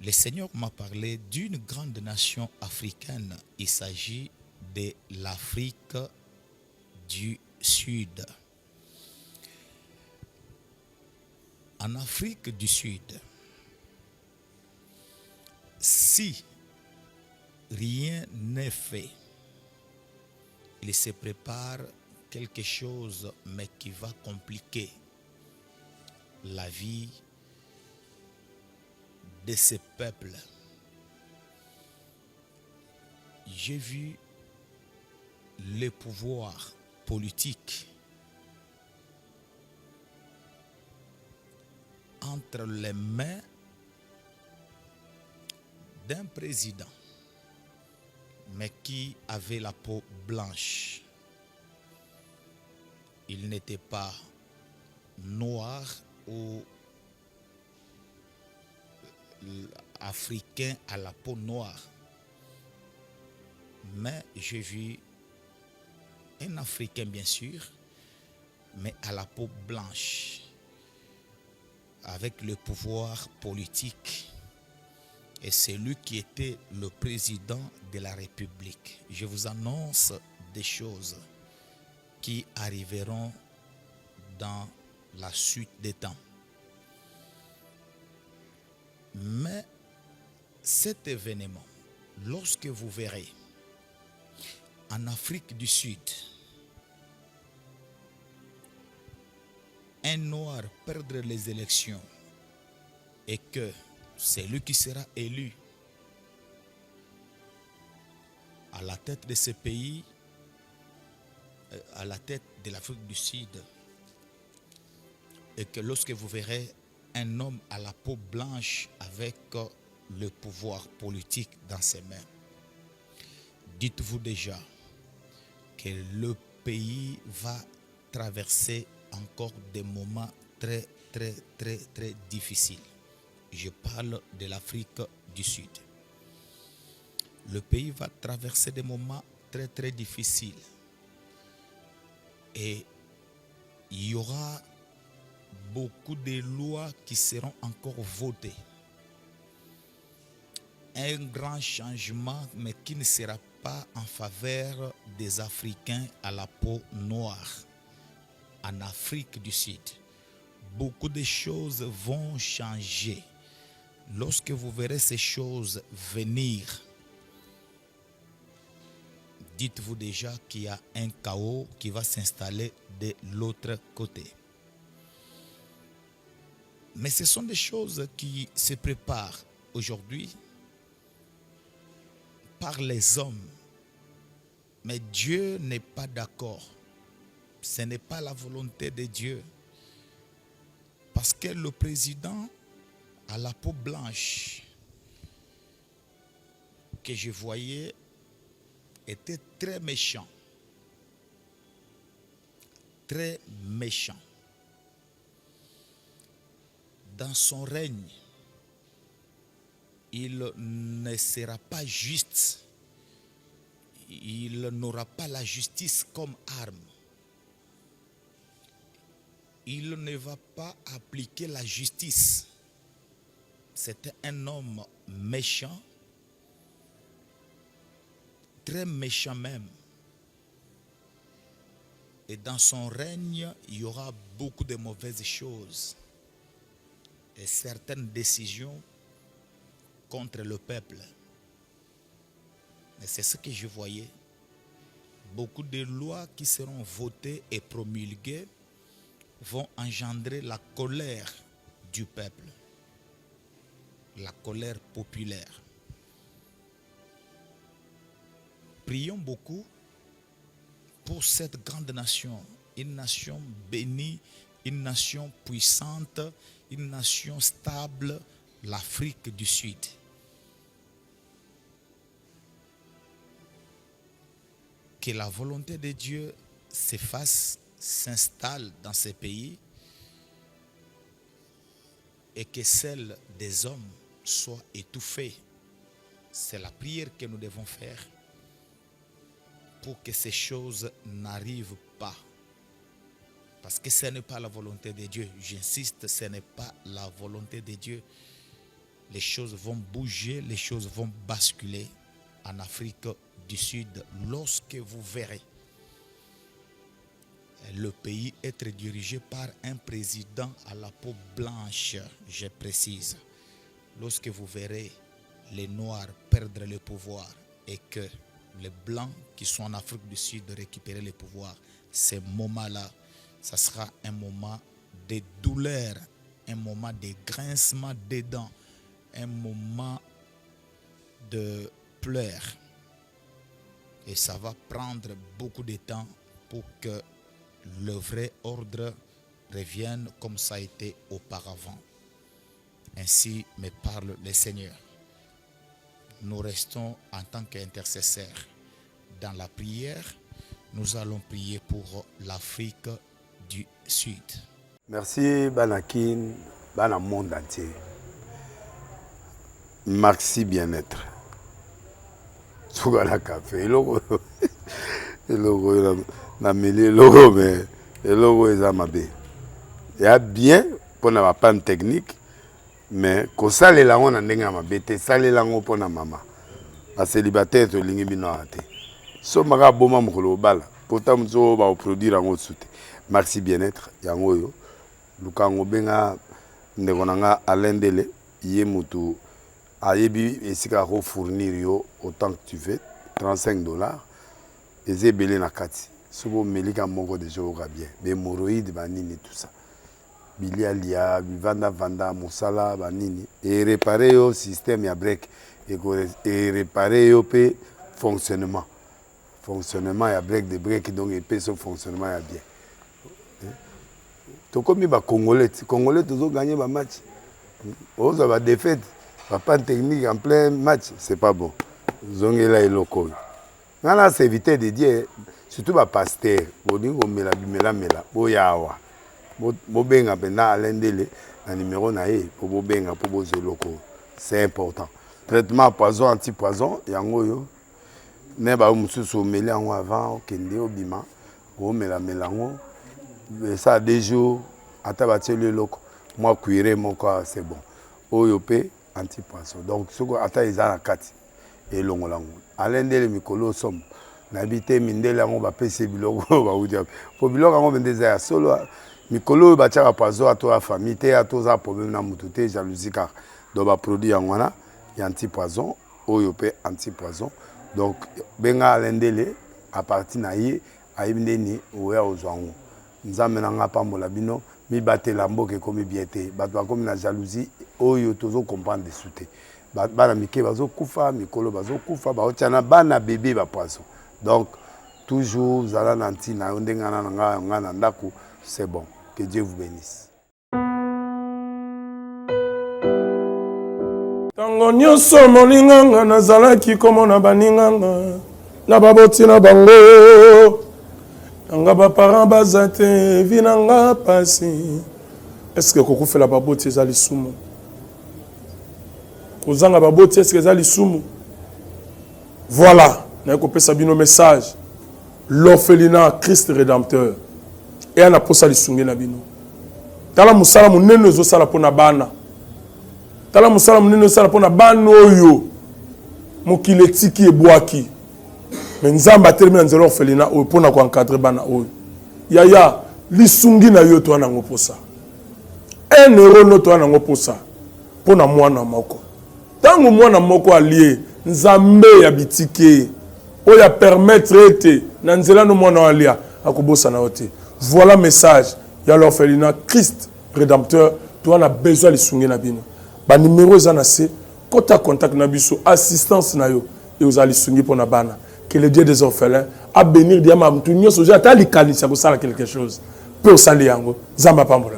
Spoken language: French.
Le Seigneur m'a parlé d'une grande nation africaine. Il s'agit de l'Afrique du Sud. En Afrique du Sud, si rien n'est fait, il se prépare quelque chose, mais qui va compliquer la vie de ce peuple. J'ai vu le pouvoir politique entre les mains d'un président, mais qui avait la peau blanche. Il n'était pas noir ou africain à la peau noire. Mais j'ai vu un Africain, bien sûr, mais à la peau blanche, avec le pouvoir politique. Et c'est lui qui était le président de la République. Je vous annonce des choses qui arriveront dans la suite des temps. Mais cet événement, lorsque vous verrez en Afrique du Sud un noir perdre les élections et que c'est lui qui sera élu à la tête de ce pays, à la tête de l'Afrique du Sud, et que lorsque vous verrez un homme à la peau blanche avec le pouvoir politique dans ses mains, dites-vous déjà que le pays va traverser encore des moments très difficiles. Je parle de l'Afrique du Sud. Le pays va traverser des moments très difficiles. Et il y aura beaucoup de lois qui seront encore votées. Un grand changement, mais qui ne sera pas en faveur des Africains à la peau noire. En Afrique du Sud, beaucoup de choses vont changer. Lorsque vous verrez ces choses venir, dites-vous déjà qu'il y a un chaos qui va s'installer de l'autre côté. Mais ce sont des choses qui se préparent aujourd'hui par les hommes. Mais Dieu n'est pas d'accord. Ce n'est pas la volonté de Dieu. Parce que le président à la peau blanche que je voyais était très méchant. Très méchant. Dans son règne, il ne sera pas juste. Il n'aura pas la justice comme arme. Il ne va pas appliquer la justice. C'était un homme méchant, très méchant même. Et dans son règne, il y aura beaucoup de mauvaises choses et certaines décisions contre le peuple. Mais c'est ce que je voyais. Beaucoup de lois qui seront votées et promulguées vont engendrer la colère du peuple, la colère populaire. Prions beaucoup pour cette grande nation, une nation bénie, une nation puissante, une nation stable, l'Afrique du Sud. Que la volonté de Dieu s'efface, s'installe dans ces pays et que celle des hommes soit étouffée. C'est la prière que nous devons faire pour que ces choses n'arrivent pas. Parce que ce n'est pas la volonté de Dieu. J'insiste, ce n'est pas la volonté de Dieu. les choses vont bouger, les choses vont basculer en Afrique du Sud lorsque vous verrez le pays être dirigé par un président à la peau blanche, je précise. Lorsque vous verrez les Noirs perdre le pouvoir et que les Blancs qui sont en Afrique du Sud récupérer le pouvoir, ce moment-là, ça sera un moment de douleur, un moment de grincement des dents, un moment de pleurs. Et ça va prendre beaucoup de temps pour que le vrai ordre revienne comme ça a été auparavant. Ainsi me parle le Seigneur. Nous restons en tant qu'intercesseurs dans la prière. Nous allons prier pour l'Afrique du Sud. Merci Banakin, Bana monde entier. Maxi bien-être. Sougala café, logo na mêlé logo mais logo ezamabe. Il y a bien pour na panne technique mais ko sale la on ndenge mabe te sale la ngo pona mama. Ba célibataire to lingi bino ate. So maka boma mukolo bala. Pourtant mzo ba produire ngo soute. Maxi bien-être yango yo. Lukango benga ndeko nanga alendele ye mutu ayebi esika ko fournir yo autant que tu veux $35 eze belé na kati sobo melika moko de jour bien be hémorroïdes banini tout ça bilialia vanda musala banini et réparer yo système ya break et réparer yo pe fonctionnement ya break de break donc et pe son fonctionnement ya bien. To comme ba congolais toujours gagner ba match. On va défaite, pas technique en plein match, c'est pas bon. Zongela et local. Nana c'est éviter de dire surtout ba pasteur, boningo mela boyawa. Bo benga pena alendele na numéro na e pour bo benga pour bo zeloko. C'est important. Traitement poison anti-poison yango yo. Ne ba mususu meli yango avant kende obima, o melango. Ça a des jours, à tabater le loco. Moi, cuire mon corps, c'est bon. Oyopé, anti-poisson. Donc, ce qu'on attend, ils ont la carte. Et l'on Alain de Mikolo somme. N'habité Mindela, on va payer Biloko. Pour Biloko, on va des solo. Mikolo, va tirer à poisson à toi, famille, à toi, problème à moutoute, jalousie, car. Donc, va produire en wana, il y a anti-poison. Oyopé, anti-poison. Donc, benga Alain Dele, à partir naïe, à Ibneni, ou à Ozouango. Nous avons pambola bino mi batela mboke comme biété batwa comme na jalousie oyo tozo comprendre de souté bana mike bazo kufa mikolo bazo kufa ba otiana bana bébé ba poisson donc toujours zala nanti na ndengana nga na ndako c'est bon que Dieu vous bénisse. Tango nyoso molinganga nazalaki komona baninganga na baboti na bango. Nga ba parents bazate vinanga pasi. Est-ce que koko fait la baboti ezali sumu? Kozanga baboti est-ce que ezali sumu? Voilà, na ko pesa bino message. L'orphelinat Christ rédempteur. Et ana posa lisungi na bino. Tala musala munene zo sala pona bana. Tala musala munene zo sala pona bana oyo. Mokiletiki ebwaki. Mais nzamba termine nzelo orphelinat o pona ko encadrer bana oyo. Yaya lisungi na yo to na ngoposa. 1 euro no to na ngoposa. Pona mwana moko. Tango mwana moko allié nzambe ya bitike oya permettre ete na nzela no mwana alia akobosa na ote. Voilà message ya l'orphelinat Christ rédempteur to na besoin lisungi na bino. Ba numéro za na se kota contact na biso assistance na yo et aux lisungi pona bana. Que le Dieu des orphelins a bénir diamant tout nyo soja ta likanisa ko sala quelque chose. Pe osali yango zamba pambola.